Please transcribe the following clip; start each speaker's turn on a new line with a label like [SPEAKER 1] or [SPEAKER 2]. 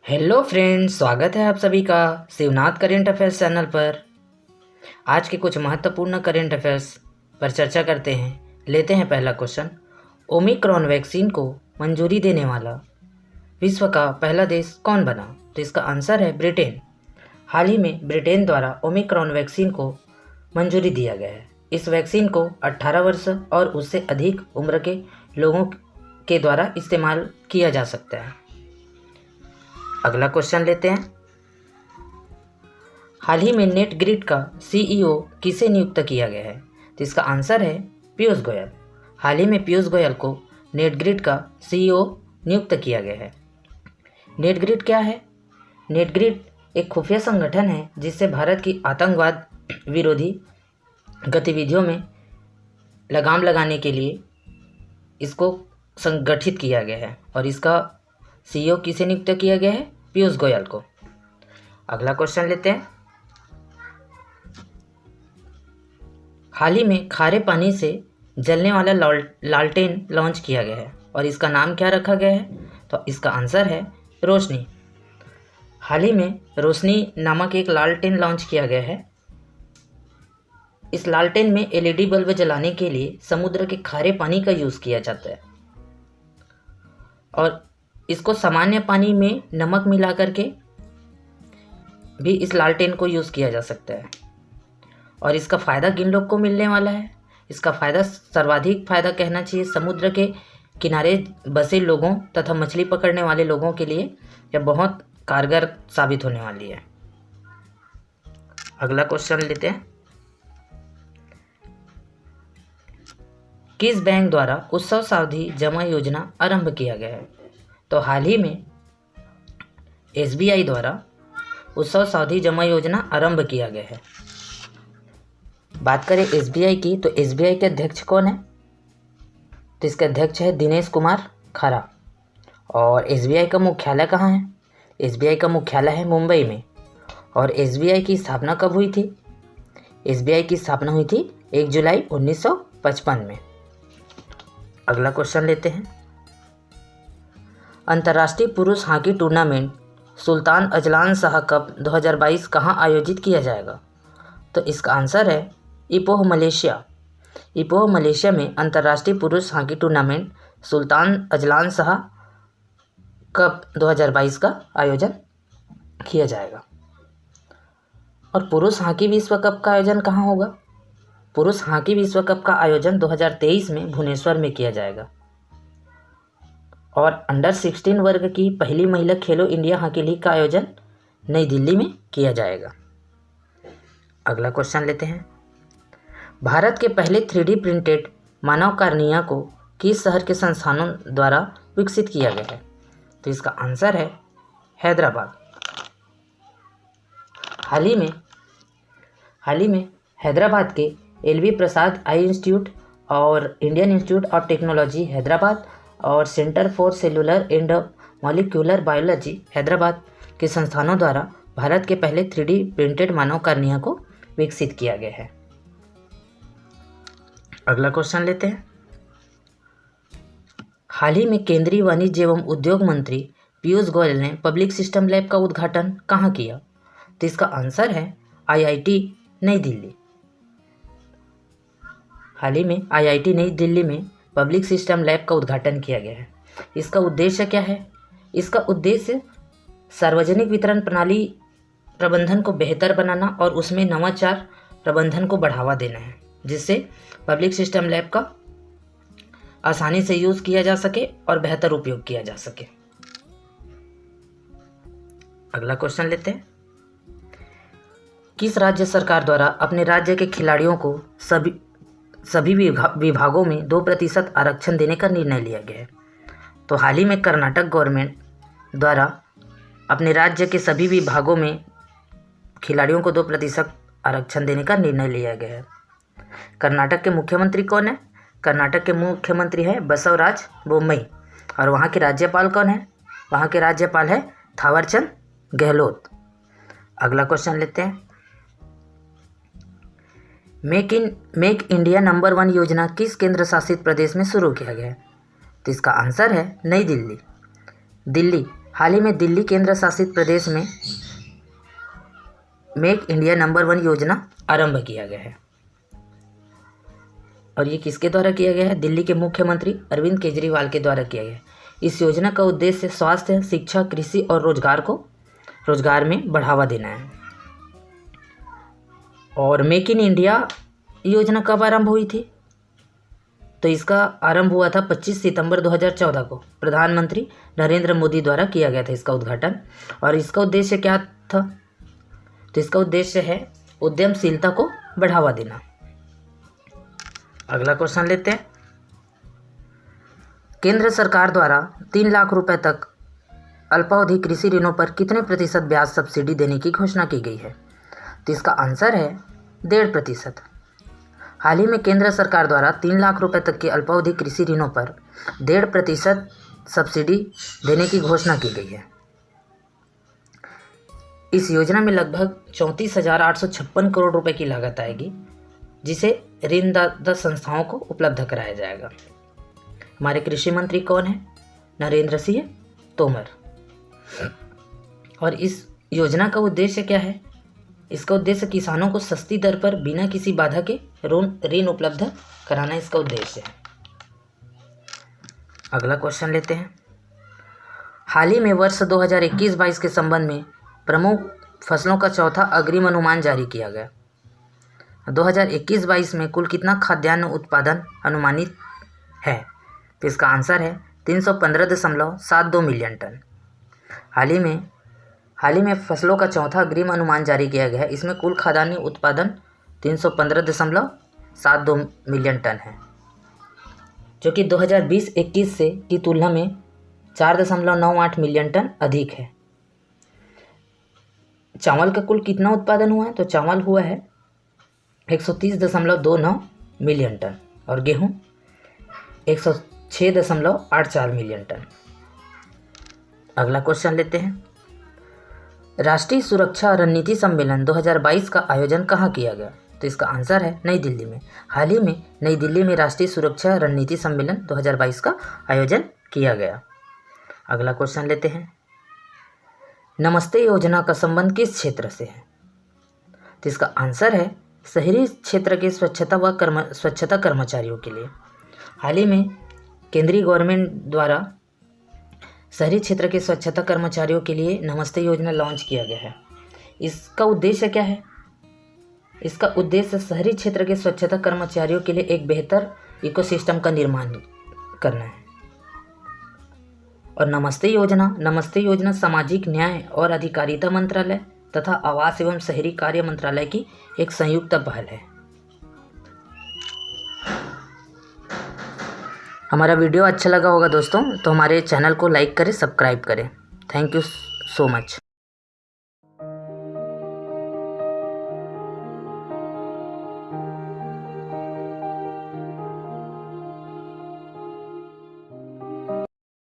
[SPEAKER 1] Hello friends, स्वागत है आप सभी का शिवनाथ करेंट अफेयर्स चैनल पर। आज के कुछ महत्वपूर्ण करेंट अफेयर्स पर चर्चा करते हैं। लेते हैं पहला क्वेश्चन। ओमिक्रॉन वैक्सीन को मंजूरी देने वाला विश्व का पहला देश कौन बना? तो इसका आंसर है ब्रिटेन। हाल ही में ब्रिटेन द्वारा ओमिक्रॉन वैक्सीन को मंजूरी दिया गया है। इस वैक्सीन को 18 वर्ष और उससे अधिक उम्र के लोगों के द्वारा इस्तेमाल किया जा सकता है। अगला क्वेश्चन लेते हैं। हाल ही में नेट ग्रिड का सीईओ किसे नियुक्त किया गया है? तो इसका आंसर है पीयूष गोयल। हाल ही में पीयूष गोयल को नेट ग्रिड का सीईओ नियुक्त किया गया है। नेट ग्रिड क्या है? नेट ग्रिड एक खुफिया संगठन है जिससे भारत की आतंकवाद विरोधी गतिविधियों में लगाम लगाने के लिए इसको संगठित किया गया है और इसका सीईओ किसे नियुक्त किया गया है? पीयूष गोयल को। अगला क्वेश्चन लेते हैं। हाल ही में खारे पानी से जलने वाला लालटेन लॉन्च किया गया है और इसका नाम क्या रखा गया है? तो इसका आंसर है रोशनी। हाल ही में रोशनी नामक एक लालटेन लॉन्च किया गया है। इस लालटेन में एलईडी बल्ब जलाने के लिए समुद्र के खारे पानी का यूज़ किया जाता है और इसको सामान्य पानी में नमक मिला करके भी इस लालटेन को यूज़ किया जा सकता है और इसका फ़ायदा किन लोग को मिलने वाला है? इसका फ़ायदा, सर्वाधिक फ़ायदा कहना चाहिए, समुद्र के किनारे बसे लोगों तथा मछली पकड़ने वाले लोगों के लिए यह बहुत कारगर साबित होने वाली है। अगला क्वेश्चन लेते हैं। किस बैंक द्वारा उत्सव सावधि जमा योजना आरंभ किया गया है? तो हाल ही में एसबीआई द्वारा उत्सव सावधि जमा योजना आरंभ किया गया है। बात करें एसबीआई की, तो एसबीआई के अध्यक्ष कौन है? तो इसके अध्यक्ष है दिनेश कुमार खरा। और एसबीआई का मुख्यालय कहाँ है? एसबीआई का मुख्यालय है मुंबई में। और एसबीआई की स्थापना कब हुई थी? एसबीआई की स्थापना हुई थी 1 जुलाई 1955 में। अगला क्वेश्चन लेते हैं। अंतर्राष्ट्रीय पुरुष hockey tournament Sultan Azlan Shah cup 2022 कहाँ आयोजित किया जाएगा? तो इसका आंसर है इपोह, मलेशिया। इपोह, मलेशिया में अंतर्राष्ट्रीय पुरुष hockey tournament Sultan Azlan Shah cup 2022 का आयोजन किया जाएगा। और पुरुष हॉकी विश्व कप का आयोजन कहाँ होगा? पुरुष हॉकी विश्व कप का आयोजन 2023 में भुवनेश्वर में किया जाएगा। और अंडर 16 वर्ग की पहली महिला खेलो इंडिया हॉकी लीग का आयोजन नई दिल्ली में किया जाएगा। अगला क्वेश्चन लेते हैं। भारत के पहले 3D प्रिंटेड मानव कार्निया को किस शहर के संस्थानों द्वारा विकसित किया गया है? तो इसका आंसर है हैदराबाद। हाल ही में हैदराबाद के एलवी प्रसाद आई इंस्टीट्यूट और Indian Institute of Technology Hyderabad और centre for cellular and molecular biology Hyderabad के संस्थानों द्वारा भारत के पहले 3D प्रिंटेड मानव कार्निया को विकसित किया गया है। अगला क्वेश्चन लेते हैं। हाल ही में केंद्रीय वाणिज्य एवं उद्योग मंत्री पीयूष गोयल ने पब्लिक सिस्टम लैब का उद्घाटन कहाँ किया? तो इसका आंसर है आईआईटी नई दिल्ली। हाल ही में आईआईटी नई दिल्ली में पब्लिक सिस्टम लैब का उद्घाटन किया गया है। इसका उद्देश्य क्या है? इसका उद्देश्य सार्वजनिक वितरण प्रणाली प्रबंधन को बेहतर बनाना और उसमें नवाचार प्रबंधन को बढ़ावा देना है, जिससे पब्लिक सिस्टम लैब का आसानी से यूज़ किया जा सके और बेहतर उपयोग किया जा सके। अगला क्वेश्चन लेते हैं। किस राज्य सरकार द्वारा अपने राज्य के खिलाड़ियों को सभी विभागों में 2% आरक्षण देने का निर्णय लिया गया है? तो हाल ही में कर्नाटक गवर्नमेंट द्वारा अपने राज्य के सभी विभागों में खिलाड़ियों को 2% आरक्षण देने का निर्णय लिया गया है। कर्नाटक के मुख्यमंत्री कौन है? कर्नाटक के मुख्यमंत्री है बसवराज बोम्मई। और वहाँ के राज्यपाल कौन है? वहाँ के राज्यपाल है थावरचंद गहलोत। अगला क्वेश्चन लेते हैं। मेक इंडिया नंबर 1 योजना किस केंद्र शासित प्रदेश में शुरू किया गया है? तो इसका आंसर है नई दिल्ली। हाल ही में दिल्ली केंद्र शासित प्रदेश में मेक इंडिया नंबर 1 योजना आरंभ किया गया है और ये किसके द्वारा किया गया है? दिल्ली के मुख्यमंत्री अरविंद केजरीवाल के द्वारा किया गया है। इस योजना का उद्देश्य स्वास्थ्य, शिक्षा, कृषि और रोजगार में बढ़ावा देना है। और मेक इन इंडिया योजना कब आरंभ हुई थी? तो इसका आरंभ हुआ था 25 सितंबर 2014 को प्रधानमंत्री नरेंद्र मोदी द्वारा किया गया था इसका उद्घाटन। और इसका उद्देश्य क्या था? तो इसका उद्देश्य है उद्यमशीलता को बढ़ावा देना। अगला क्वेश्चन लेते हैं। केंद्र सरकार द्वारा 3 लाख रुपए तक अल्पावधि कृषि ऋणों पर कितने प्रतिशत ब्याज सब्सिडी देने की घोषणा की गई है? तो इसका आंसर है 1.5%। हाल ही में केंद्र सरकार द्वारा 3 लाख रुपए तक के अल्पावधि कृषि ऋणों पर 1.5% सब्सिडी देने की घोषणा की गई है। इस योजना में लगभग 34,856 करोड़ रुपए की लागत आएगी, जिसे ऋणदाता संस्थाओं को उपलब्ध कराया जाएगा। हमारे कृषि मंत्री कौन है? नरेंद्र सिंह तोमर। और इस योजना का उद्देश्य क्या है? इसका उद्देश्य किसानों को सस्ती दर पर बिना किसी बाधा के ऋण उपलब्ध कराना इसका उद्देश्य है। अगला क्वेश्चन लेते हैं। हाल ही में वर्ष 2021-22 के संबंध में प्रमुख फसलों का चौथा अग्रिम अनुमान जारी किया गया। 2021-22 में कुल कितना खाद्यान्न उत्पादन अनुमानित है? तो इसका आंसर है 315.72 मिलियन टन। हाल ही में फसलों का चौथा अग्रिम अनुमान जारी किया गया है। इसमें कुल खाद्यान्न उत्पादन 315.72 मिलियन टन है, जो कि 2020-21 से की तुलना में 4.98 मिलियन टन अधिक है। चावल का कुल कितना उत्पादन हुआ है? तो चावल हुआ है 130.29 मिलियन टन और गेहूं 106.84 मिलियन टन। अगला क्वेश्चन लेते हैं। राष्ट्रीय सुरक्षा रणनीति सम्मेलन 2022 का आयोजन कहाँ किया गया? तो इसका आंसर है नई दिल्ली में। हाल ही में नई दिल्ली में राष्ट्रीय सुरक्षा रणनीति सम्मेलन 2022 का आयोजन किया गया। अगला क्वेश्चन लेते हैं। नमस्ते योजना का संबंध किस क्षेत्र से है? तो इसका आंसर है शहरी क्षेत्र के स्वच्छता कर्मचारियों के लिए। हाल ही में केंद्रीय गवर्नमेंट द्वारा शहरी क्षेत्र के स्वच्छता कर्मचारियों के लिए नमस्ते योजना लॉन्च किया गया है। इसका उद्देश्य क्या है? इसका उद्देश्य शहरी क्षेत्र के स्वच्छता कर्मचारियों के लिए एक बेहतर इकोसिस्टम का निर्माण करना है। और नमस्ते योजना सामाजिक न्याय और अधिकारिता मंत्रालय तथा आवास एवं शहरी कार्य मंत्रालय की एक संयुक्त पहल है। हमारा वीडियो अच्छा लगा होगा दोस्तों, तो हमारे चैनल को लाइक करें, सब्सक्राइब करें। Thank you so much.